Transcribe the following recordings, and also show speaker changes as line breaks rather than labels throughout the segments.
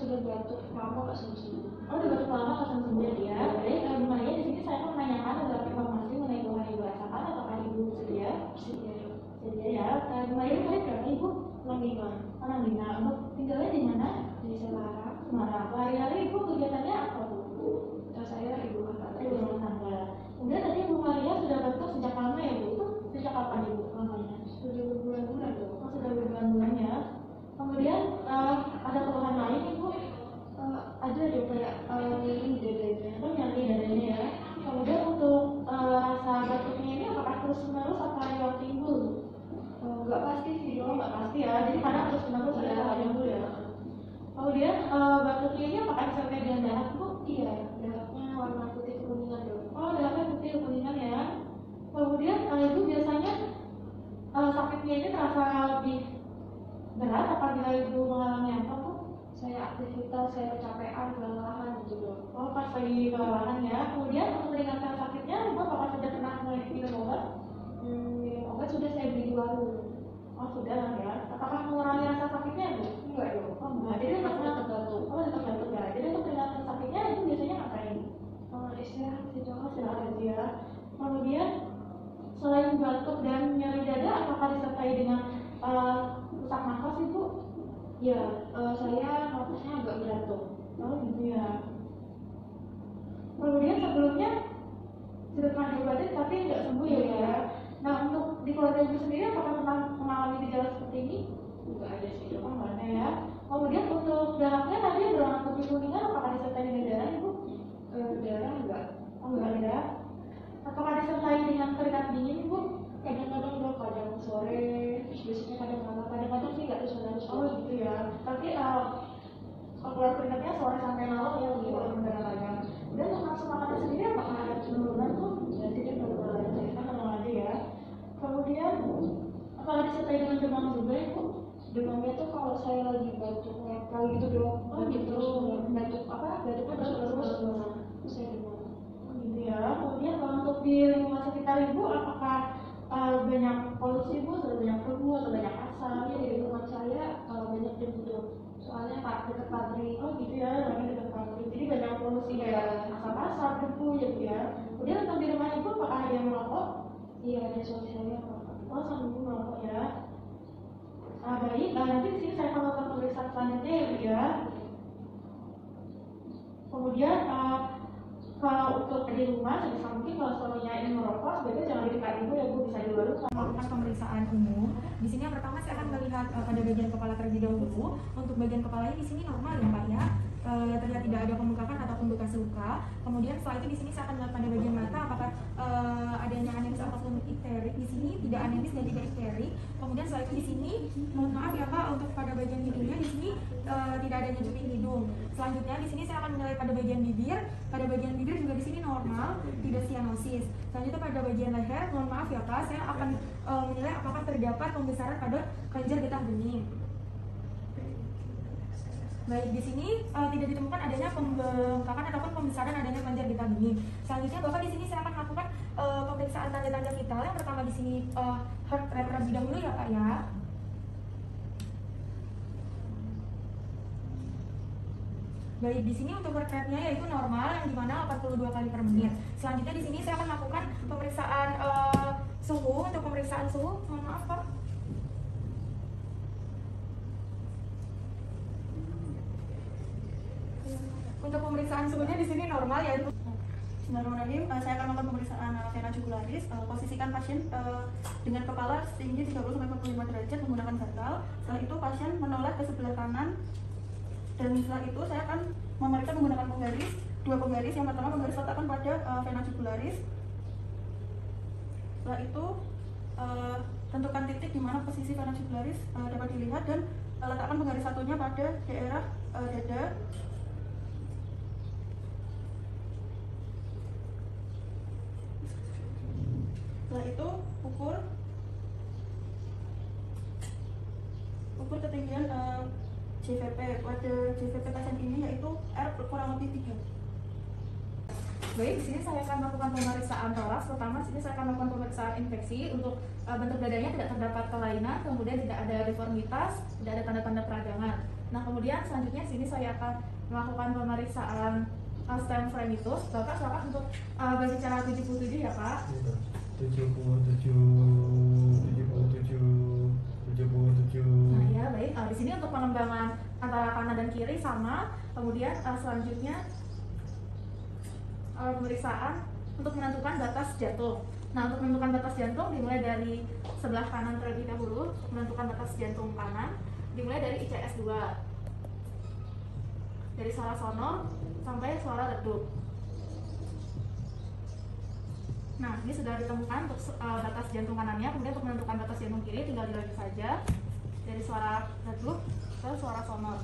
sudah batuk lama nggak sembuh.
Oh, udah batuk lama nggak sembuh ya. Baik, Bu Maria di sini saya akan menanyakan beberapa informasi mengenai keluhan Ibu rasakan. Apakah Ibu sedia? Sedia ya. Bu Maria umurnya berapa Ibu?
65.
65. Untuk tinggalnya di mana?
Di Semarang.
Semarang. Hari-hari Ibu kegiatannya apa Bu?
Saya ibu rumah
tangga. Kemudian tadi Bu Maria sudah batuk sejak lama ya Bu? Itu sejak kapan Ibu lamanya?
Sudah berbulan-bulan tuh.
Oh, sudah berbulan-bulan ya. Kemudian ada keluhan lain Ibu?
Ada deh kayak nyeri dadanya.
Oh, nyeri dadanya ya. Kemudian untuk rasa batuknya ini apakah terus menerus atau yang timbul?
Nggak pasti sih.
Nggak pasti ya. Jadi kadang terus menerus ada yang timbul ya. Kemudian batuknya ini apakah disertai dengan darah Bu?
Iya, darahnya warna putih kekuningan dong.
Oh, darahnya putih kekuningan ya. Kemudian Ibu biasanya sakitnya ini terasa lebih berat apabila Ibu mengalami apa Bu?
Saya aktivitas, saya kecapean, kelelahan gitu dong.
Oh, pas lagi kelelahan ya. Kemudian untuk meringankan sakitnya, Ibu apakah sudah pernah minum obat?
Minum obat sudah saya beli di warung.
Oh, sudah lah ya. Apakah mengurangi rasa sakitnya Bu?
Enggak dong.
Oh, enggak. Jadi untuk
tetap batuk.
Oh, tetap batuk ya. Jadi untuk meringankan sakitnya itu biasanya ngapain?
Istirahat gitu.
Oh, istirahat ya. Kemudian selain batuk dan nyeri dada, apakah disertai dengan sesak nafas Ibu?
Ya, saya nafasnya agak berantuk.
Oh, gitu ya. Kemudian sebelumnya sudah pernah diobatin tapi nggak sembuh ya. Nah, untuk di keluarga Ibu sendiri apakah pernah mengalami gejala seperti ini?
Enggak ada sih.
Oh, nggak ada ya. Kemudian untuk darahnya tadi berwarna putih kuningan, apakah disertai dengan darah Ibu?
Darah enggak.
Oh, nggak ada. Apakah disertai dengan keringat dingin Ibu?
Kadang-kadang dong, kadang sore, terus biasanya kadang malam, kadang-kadang sih nggak terus-menerus.
Oh, gitu ya. Tapi keluar keringatnya sore sampai malam ya, begitu walaupun kadang-kadang. Dan untuk nafsu makannya sendiri apakah ada penurunan tuh?
Jadi dia normal aja.
Normal aja ya. Kemudian apakah disertai dengan demam juga Ibu?
Demamnya tuh kalau saya lagi batuk ngepel gitu dong.
Oh, gitu.
Batuk apa? Batuknya terus-menerus. Saya demam.
Oh, gitu ya. Kemudian kalau untuk di lingkungan sekitar Ibu apakah banyak polusi Bu? Sudah banyak debu atau banyak asap?
Iya, di lingkungan saya banyak debu tuh. Soalnya dekat pabrik.
Oh, gitu ya. Namanya dekat pabrik. Jadi banyak polusi ya, asap-asap, debu gitu ya. Kemudian untuk di rumah Ibu apakah ada yang merokok?
Iya, ada suami saya.
Oh, sama Ibu merokok ya. Baik, nanti di sini saya akan melakukan pemeriksaan selanjutnya ya Bu ya. Kemudian kalau untuk di rumah sebisa mungkin kalau suaminya ingin merokok sebaiknya jangan di dekat Ibu ya Bu, bisa di luar rumah.
Melakukan pemeriksaan umum. Di sini yang pertama saya akan melihat pada bagian kepala terlebih dahulu. Untuk bagian kepalanya di sini normal ya Pak ya. Terlihat tidak ada pembengkakan ataupun bekas luka. Kemudian setelah itu di sini saya akan melihat pada bagian mata apakah adanya anemis ataupun ikterik. Di sini tidak anemis dan tidak ikterik. Kemudian setelah itu di sini mohon maaf ya Pak untuk pada bagian hidungnya di sini tidak adanya jepit hidung. Selanjutnya di sini saya akan menilai pada bagian bibir. Pada bagian bibir juga di sini normal, tidak sianosis. Selanjutnya pada bagian leher, mohon maaf ya Pak, saya akan menilai apakah terdapat pembesaran pada kelenjar getah bening. Baik, di sini tidak ditemukan adanya pembengkakan ataupun pembesaran adanya kelenjar getah bening. Selanjutnya Bapak di sini saya akan lakukan pemeriksaan tanda-tanda vital. Yang pertama di sini heart rate terlebih dahulu ya Pak ya. Baik, di sini untuk heart rate-nya yaitu normal yang dimana 82 kali per menit. Selanjutnya di sini saya akan lakukan pemeriksaan suhu. Untuk pemeriksaan suhu, mohon maaf Pak. Untuk pemeriksaan suhunya di sini normal yaitu.
Bismillahirrahmanirrahim. Saya akan melakukan pemeriksaan vena jugularis. Posisikan pasien dengan kepala setinggi 30-45 derajat menggunakan bantal. Setelah itu pasien menoleh ke sebelah kanan. Dan setelah itu saya akan memeriksa menggunakan penggaris, 2 penggaris. Yang pertama penggaris letakkan pada vena jugularis. Setelah itu tentukan titik di mana posisi vena jugularis dapat dilihat dan letakkan penggaris satunya pada daerah dada. Setelah itu ukur ketinggian JVP pada JVP pasien ini yaitu R kurang lebih 3.
Baik, di sini saya akan melakukan pemeriksaan toraks. Pertama, di sini saya akan melakukan pemeriksaan infeksi untuk bentuk dadanya tidak terdapat kelainan, kemudian tidak ada deformitas, tidak ada tanda-tanda peradangan.
Nah kemudian selanjutnya sini saya akan melakukan pemeriksaan stem frame itu. Bapak silakan untuk berbicara 77 ya Pak.
77.
Nah ya baik, di sini untuk pengembangan antara kanan dan kiri sama. Kemudian selanjutnya pemeriksaan untuk menentukan batas jantung. Nah untuk menentukan batas jantung dimulai dari sebelah kanan terlebih dahulu. Untuk menentukan batas jantung kanan dimulai dari ICS 2, dari suara sonor sampai suara redup. Nah ini sudah ditemukan untuk batas jantung kanannya. Kemudian untuk menentukan batas jantung kiri tinggal dilaju saja dari suara redup ke suara sonor.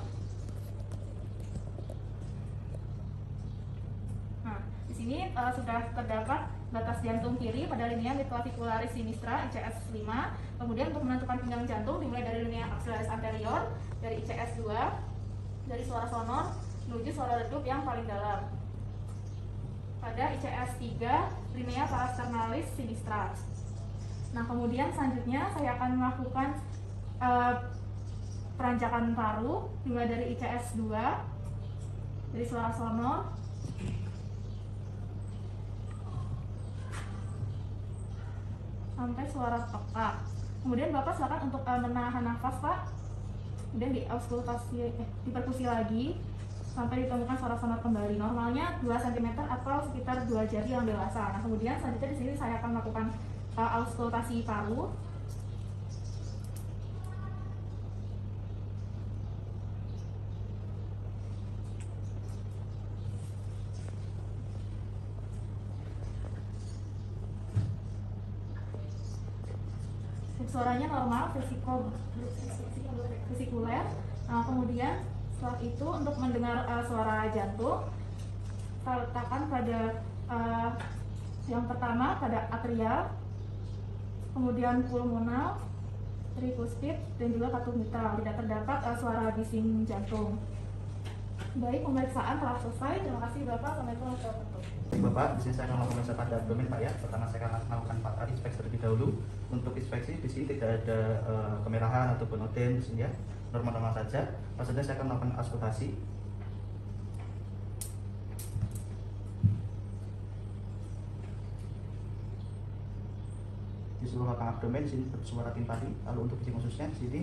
Nah di sini sudah terdapat batas jantung kiri pada linea midclavicularis sinistra ICS 5. Kemudian untuk menentukan pinggang jantung dimulai dari linea axillaris anterior, dari ICS 2, dari suara sonor menuju suara redup yang paling dalam. Pada ICS 3, linea parasternalis sinistra. Nah kemudian selanjutnya saya akan melakukan perancakan paru dimulai dari ICS 2, dari suara sonor sampai suara peka. Kemudian Bapak silakan untuk menahan nafas Pak. Kemudian diperkusi lagi sampai ditemukan suara sonor kembali. Normalnya 2 cm atau sekitar 2 jari yang dewasa. Nah kemudian selanjutnya di sini saya akan melakukan auskultasi paru. Suaranya normal, vesikuler. Nah, kemudian setelah itu untuk mendengar suara jantung, kita letakkan pada yang pertama pada atrial, kemudian pulmonal, tricuspid, dan juga katup mitral. Tidak terdapat suara bising jantung. Baik, pemeriksaan telah selesai. Terima kasih Bapak. Assalamualaikum warahmatullahi wabarakatuh.
Bapak, di sini saya akan melakukan pemeriksaan pada abdomen Pak ya. Pertama saya akan melakukan 4 kali inspeksi terlebih dahulu. Untuk inspeksi di sini tidak ada kemerahan ataupun oden di sini ya. Normal-normal saja. Selanjutnya saya akan melakukan auskultasi. Di seluruh belakang abdomen di sini bersuara timpani. Lalu untuk bising khususnya di sini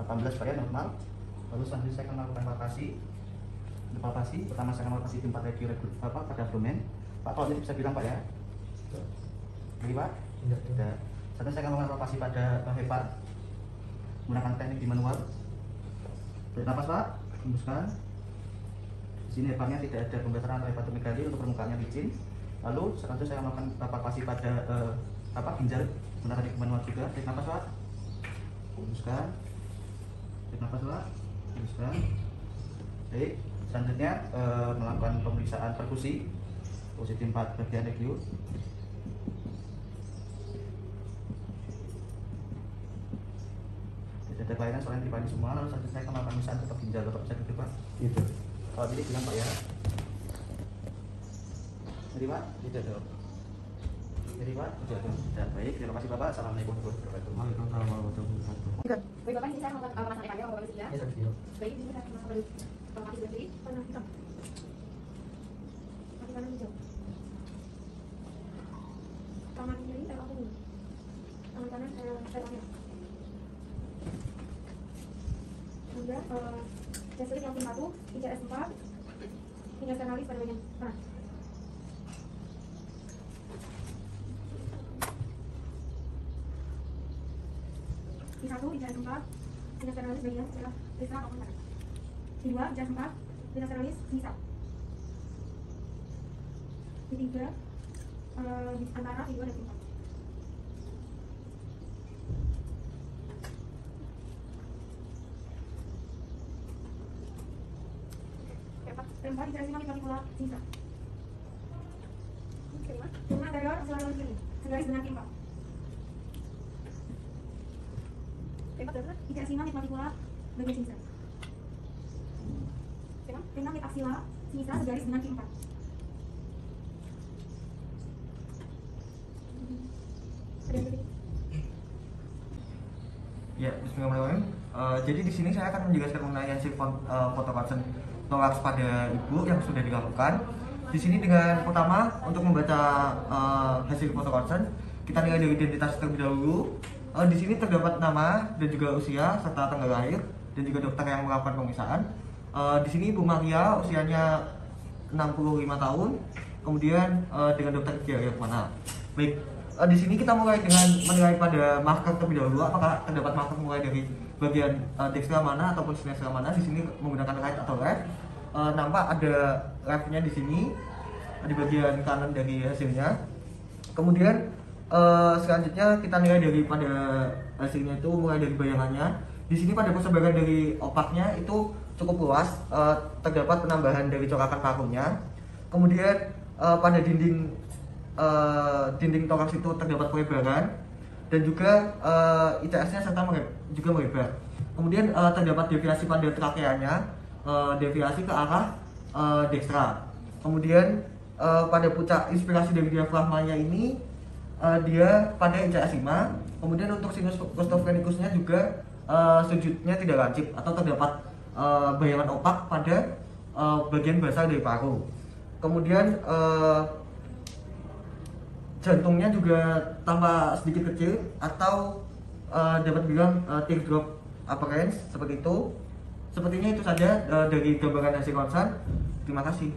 18 Pak ya, normal. Lalu selanjutnya saya akan melakukan palpasi. Untuk palpasi, pertama saya akan palpasi di 4 regi pada abdomen. Pak, kalau ini bisa bilang Pak ya? Jadi Pak? Tidak. Selanjutnya saya akan melakukan palpasi pada hepat menggunakan teknik di manual. Tarik nafas Pak, hembuskan. Di sini hepatnya tidak ada pembesaran atau hepatomegali, untuk permukaannya licin. Lalu selanjutnya saya akan melakukan palpasi pada ginjal menggunakan teknik manual juga. Tarik nafas Pak, hembuskan. Tarik nafas Pak, hembuskan. Baik, selanjutnya melakukan pemeriksaan perkusi posisi 4 bagian regius. Tidak ada kelainan soalnya timpani semua. Lalu selanjutnya saya akan melakukan pemeriksaan ketok ginjal. Bapak bisa duduk Pak? Itu. Kalau jadi bilang Pak ya. Jadi Pak? Tidak dong. Jadi Pak? Tidak. Baik, terima kasih Bapak. Assalamualaikum warahmatullahi wabarakatuh.
Waalaikumsalam warahmatullahi wabarakatuh.
Baik Bapak, ini saya melakukan pemeriksaan EKG Bapak Bapak ya. Baik, ini saya melakukan kalau kaki sebelah kiri, warna hitam. Kaki kanan hijau. Tangan kiri saya kuning. Tangan kanan saya merah. Kemudian chest yang 1, ICS 4, hingga kanalis pada bagian kanan. Di 1, ICS 4, hingga kanalis bagian sebelah ristra ataupun kanan. Di 2, ICS 4, hingga kanalis sisa. Di 3, di antara di 2 dan 4. Keempat, ICS 5 midclavicular sisa. Kelima, anterior selalu kiri, segaris dengan timpal. Keempat, ICS 5 midclavicular bagian sisa. Kelima, mid axilla sisa segaris dengan timpal.
Ya, bismillahirrahmanirrahim. Jadi di sini saya akan menjelaskan mengenai hasil foto ronsen toraks pada ibu yang sudah dilakukan. Di sini dengan pertama untuk membaca hasil foto ronsen, kita nilai dari identitas terlebih dahulu. Di sini terdapat nama dan juga usia serta tanggal lahir dan juga dokter yang melakukan pemeriksaan. Di sini Ibu Maria usianya 65 tahun, kemudian dengan dokter gigi mana. Baik, di sini kita mulai dengan menilai pada marker terlebih dahulu. Apakah terdapat marker mulai dari bagian dextra mana ataupun sinestra mana? Di sini menggunakan right atau left. Nampak ada leftnya di sini di bagian kanan dari hasilnya. Kemudian selanjutnya kita nilai daripada hasilnya itu mulai dari bayangannya. Di sini pada persebaran dari opaknya itu cukup luas, terdapat penambahan dari corakan parunya. Kemudian pada dinding toraks itu terdapat pelebaran dan juga ICS-nya serta juga melebar. Kemudian terdapat deviasi pada trakeanya, deviasi ke arah dekstra. Kemudian pada puncak inspirasi dari diafragmanya ini dia pada ICS 5. Kemudian untuk sinus costophrenikusnya juga sujudnya tidak lancip atau terdapat bayangan opak pada bagian basal dari paru. Kemudian jantungnya juga tampak sedikit kecil atau dapat bilang teardrop appearance seperti itu. Sepertinya itu saja dari gambaran hasil ronsen. Terima kasih.